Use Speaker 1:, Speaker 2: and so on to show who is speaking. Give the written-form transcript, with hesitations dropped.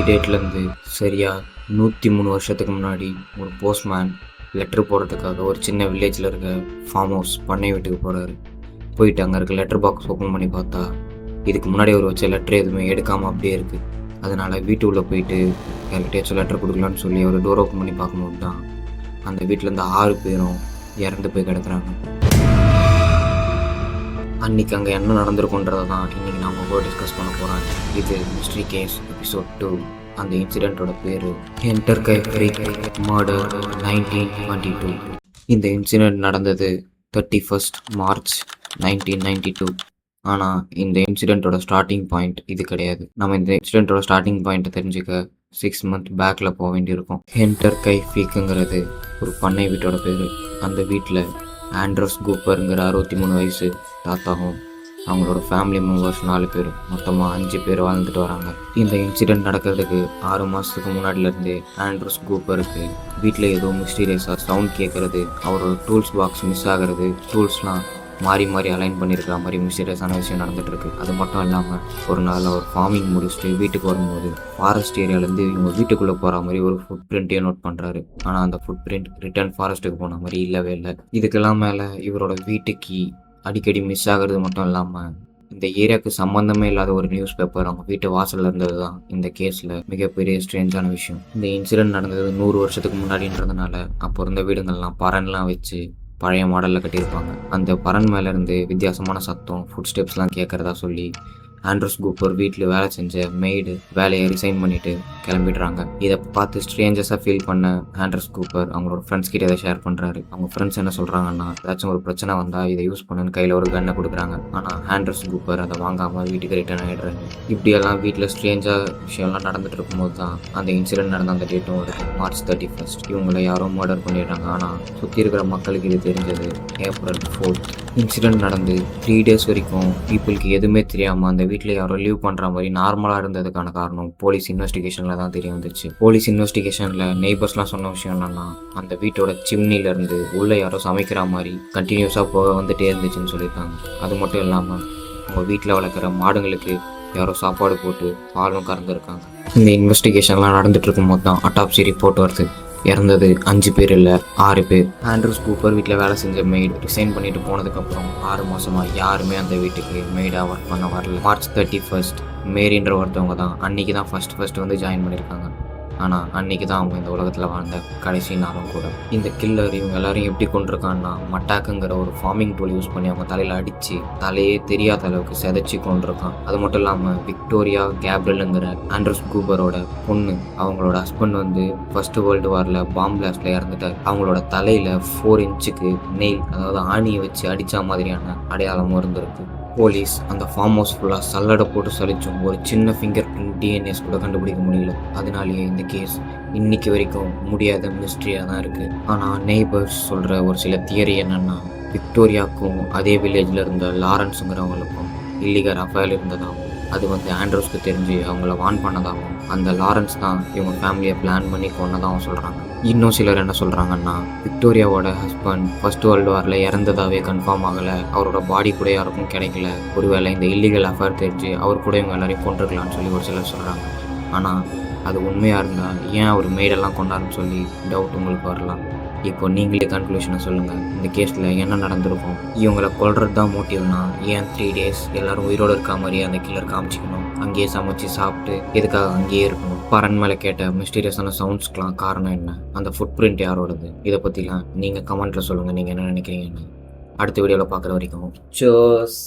Speaker 1: இன்னைக்கு டேட்லேருந்து சரியாக 103 வருஷத்துக்கு முன்னாடி ஒரு போஸ்ட்மேன் லெட்ரு போடுறதுக்காக ஒரு சின்ன வில்லேஜில் இருக்க ஃபார்ம் ஹவுஸ் பண்ணை வீட்டுக்கு போகிறாரு. போயிட்டு அங்கே இருக்க லெட்டர் பாக்ஸ் ஓப்பன் பண்ணி பார்த்தா இதுக்கு முன்னாடி அவர் வச்ச லெட்டர் எதுவுமே எடுக்காமல் அப்படியே இருக்குது. அதனால் வீட்டு உள்ளே போயிட்டு யார்கிட்டயாச்சும் லெட்டர் கொடுக்கலான்னு சொல்லி அவர் டோர் ஓப்பன் பண்ணி பார்க்கும்போது தான் அந்த வீட்டிலேருந்து 6 பேரும் இறந்து போய் கிடக்குறாங்க. அன்றைக்கி அங்கே என்ன நடந்திருக்குன்றதை தான் இன்றைக்கி நாம் கூட டிஸ்கஸ் பண்ண போகிறோம். இது மிஸ்ட்ரி கேஸ் எபிசோட் 2. அந்த இன்சிடெண்ட்டோட பேர் ஹண்டர் க்ரீக் மர்டர் 1922. இந்த இன்சிடெண்ட் நடந்தது 31st March 1992. ஆனால் இந்த இன்சிடெண்ட்டோட ஸ்டார்டிங் பாயிண்ட் இது கிடையாது. நம்ம இந்த இன்சிடெண்ட்டோட ஸ்டார்டிங் பாயிண்ட்டை தெரிஞ்சுக்க 6 months பேக்கில் போக வேண்டியிருக்கும். ஹண்டர் க்ரீக்ங்கிறது ஒரு பண்ணை வீட்டோட பேர். அந்த வீட்டில் ஆண்ட்ரஸ் கூப்பருங்கிற 63 வயசு தாத்தாவும் அவங்களோட ஃபேமிலி மெம்பர்ஸ் 4 பேர், மொத்தமாக 5 பேர் வாழ்ந்துட்டு வராங்க. இந்த இன்சிடெண்ட் நடக்கிறதுக்கு 6 மாதத்துக்கு முன்னாடிலேருந்தே ஆண்ட்ரஸ் கூப்பருக்கு வீட்டில் ஏதோ மிஸ்டீரியஸாக சவுண்ட் கேட்குறது, அவரோட டூல்ஸ் பாக்ஸ் மிஸ் ஆகிறது, டூல்ஸ்லாம் மாறி மாறி அலைன் பண்ணியிருக்கிற மாதிரி மிஸ்டீரியஸான விஷயம் நடந்துகிட்ருக்கு. அது மட்டும் இல்லாமல் ஒரு நாள் அவர் ஃபார்மிங் முடிச்சுட்டு வீட்டுக்கு வரும்போது ஃபாரஸ்ட் ஏரியாவிலேருந்து இவங்க வீட்டுக்குள்ளே போகிற மாதிரி ஒரு ஃபுட் பிரிண்ட்டையும் நோட் பண்ணுறாரு. ஆனால் அந்த ஃபுட் பிரிண்ட் ரிட்டர்ன் ஃபாரஸ்ட்டுக்கு போன மாதிரி இல்லவே இல்லை. இதுக்கெல்லாம் மேலே இவரோட வீட்டுக்கு அடிக்கடி மிஸ் ஆகிறது மட்டும் இல்லாமல் இந்த ஏரியாவுக்கு சம்மந்தமே இல்லாத ஒரு நியூஸ் பேப்பர் அவங்க வீட்டு வாசலில் இருந்தது தான் இந்த கேஸில் மிகப்பெரிய ஸ்ட்ரேஞ்சான விஷயம். இந்த இன்சிடெண்ட் நடந்தது 100 வருஷத்துக்கு முன்னாடின்றதுனால அப்போ இருந்த வீடுங்கள்லாம் பரன்லாம் வச்சு பழைய மாடலில் கட்டியிருப்பாங்க. அந்த பரன் மேலேருந்து வித்தியாசமான சத்தம், ஃபுட் ஸ்டெப்ஸ்லாம் கேட்குறதா சொல்லி ஆண்ட்ரஸ் கூப்பர் வீட்டில் வேலை செஞ்ச மெய்டு வேலையை ரிசைன் பண்ணிவிட்டு கிளம்பிடுறாங்க. இதை பார்த்து ஸ்ட்ரேஞ்சஸாக ஃபீல் பண்ண ஆண்ட்ரஸ் கூப்பர் அவங்களோட ஃப்ரெண்ட்ஸ் கிட்ட இதை ஷேர் பண்ணுறாரு. அவங்க ஃப்ரெண்ட்ஸ் என்ன சொல்கிறாங்கன்னா, ஏதாச்சும் ஒரு பிரச்சனை வந்தால் இதை யூஸ் பண்ணுன்னு கையில் ஒரு கன்னை கொடுக்குறாங்க. ஆனால் ஆண்ட்ரஸ் கூப்பர் அதை வாங்காமல் வீட்டுக்கு ரிட்டர்ன் ஆகிடுறாங்க. இப்படியெல்லாம் வீட்டில் ஸ்ட்ரேஞ்சாக விஷயம்லாம் நடந்துட்டு இருக்கும்போது தான் அந்த இன்சிடென்ட் நடந்த அந்த டேட்டும் வருது, March 31. இவங்களை யாரோ மர்டர் பண்ணிடுறாங்க. ஆனால் சுற்றி இருக்கிற மக்களுக்கு இது தெரிஞ்சது April 4. இன்சிடென்ட் நடந்து 3 days வரைக்கும் பீப்புளுக்கு எதுவுமே தெரியாமல் அந்த வீட்டில் யாரோ லீவ் பண்ணுற மாதிரி நார்மலாக இருந்ததுக்கான காரணம் போலீஸ் இன்வெஸ்டிகேஷனில் தான் தெரிய வந்துச்சு. போலீஸ் இன்வெஸ்டிகேஷனில் நெய்பர்ஸ்லாம் சொன்ன விஷயம் என்னன்னா, அந்த வீட்டோட சிம்னிலேருந்து உள்ளே யாரோ சமைக்கிற மாதிரி கண்டினியூஸாக போக வந்துட்டே இருந்துச்சுன்னு சொல்லியிருக்காங்க. அது மட்டும் இல்லாமல் அவங்க வீட்டில் வளர்க்குற மாடுங்களுக்கு யாரோ சாப்பாடு போட்டு பாலும் கறந்துருக்காங்க. இந்த இன்வெஸ்டிகேஷன்லாம் நடந்துட்டு இருக்கும்போது தான் அட்டாப்சி ரிப்போர்ட் வருது. இறந்தது 5 பேர் இல்லை 6 பேர். ஆண்ட்ரஸ் கூப்பர் வீட்டில் வேலை செஞ்ச மெய்டு ரிசைன் பண்ணிட்டு போனதுக்கப்புறம் 6 மாதமாக யாருமே அந்த வீட்டுக்கு மெய்டாக ஒர்க் பண்ண வரல. March 31 மேரின்ற ஒருத்தவங்க தான் அன்றைக்கி தான் ஃபஸ்ட் வந்து ஜாயின் பண்ணியிருக்காங்க. ஆனால் அன்றைக்கி தான் அவங்க இந்த உலகத்தில் வாழ்ந்த கடைசி நாளும் கூட. இந்த கில்லர் இவங்க எல்லாரையும் எப்படி கொண்டிருக்கான்னா, மட்டாக்குங்கிற ஒரு ஃபார்மிங் டூல் யூஸ் பண்ணி அவங்க தலையில் அடித்து தலையே தெரியாத அளவுக்கு செதைச்சி கொண்டிருக்கான். அது மட்டும் இல்லாமல் விக்டோரியா கேப்ரியலுங்கிற ஆண்ட்ரஸ் கூப்பரோட பொண்ணு, அவங்களோட ஹஸ்பண்ட் வந்து ஃபர்ஸ்ட் வேர்ல்டு வாரில் பாம் பிளாஸ்டில் இறந்துட்டார். அவங்களோட தலையில் 4 inch நெயில், அதாவது ஆணியை வச்சு அடித்த மாதிரியான அடையாளமும் இருந்திருக்கு. போலீஸ் அந்த ஃபார்ம் ஹவுஸ் ஃபுல்லாக சல்லடை போட்டு சலிச்சும் ஒரு சின்ன ஃபிங்கர் பிரிண்ட் டிஎன்ஏஸ் கூட கண்டுபிடிக்க முடியல. அதனாலேயே இந்த கேஸ் இன்னைக்கு வரைக்கும் முடியாத மிஸ்ட்ரியாக தான் இருக்குது. ஆனால் நெய்பர்ஸ் சொல்கிற ஒரு சில தியரி என்னென்னா, விக்டோரியாவுக்கும் அதே வில்லேஜில் இருந்த லாரன்ஸுங்கிறவங்களுக்கும் இல்லீகல் அஃபேர் இருந்ததாகவும், அது வந்து ஆண்ட்ரூஸ்க்கு தெரிஞ்சு அவங்கள வார்ன் பண்ணதாகவும், அந்த லாரன்ஸ் தான் இவங்க ஃபேமிலியை பிளான் பண்ணி கொன்னதாகவும் சொல்கிறாங்க. இன்னும் சிலர் என்ன சொல்கிறாங்கன்னா, விக்டோரியாவோட ஹஸ்பண்ட் ஃபர்ஸ்ட் வேர்ல்டு வாரில் இறந்ததாகவே கன்ஃபார்ம் ஆகலை, அவரோட பாடி கூட யாருக்கும் கிடைக்கல, ஒருவேளை இந்த இல்லீகல் அஃபேர் தெரிஞ்சு அவர் கூட இவங்க எல்லாரையும் கொண்டிருக்கலான்னு சொல்லி ஒரு சிலர் சொல்கிறாங்க. ஆனால் அது உண்மையாக இருந்தால் ஏன் அவர் மெய்டெல்லாம் கொண்டாருன்னு சொல்லி டவுட் உங்களுக்கு வரலாம். இப்போ நீங்களே கன்க்ளூஷனை சொல்லுங்கள், இந்த கேஸில் என்ன நடந்திருக்கும்? இவங்களை கொல்றது தான் மோட்டிவ்னா ஏன் 3 days எல்லோரும் உயிரோடு இருக்க மாதிரி அந்த கில்லர் காமிச்சிக்கணும்? அங்கேயே சமைச்சு சாப்பிட்டு எதுக்காக அங்கேயே இருக்கணும்? பரன் மேலே கேட்ட மிஸ்டீரியஸான சவுண்ட்ஸ்க்கெலாம் காரணம் என்ன? அந்த ஃபுட் பிரிண்ட் யாரோடது? இதை பற்றிலாம் நீங்கள் கமெண்ட்டில் சொல்லுங்கள், நீங்கள் என்ன நினைக்கிறீங்கன்னு. அடுத்த வீடியோவில் பார்க்குற வரைக்கும் சோஸ்.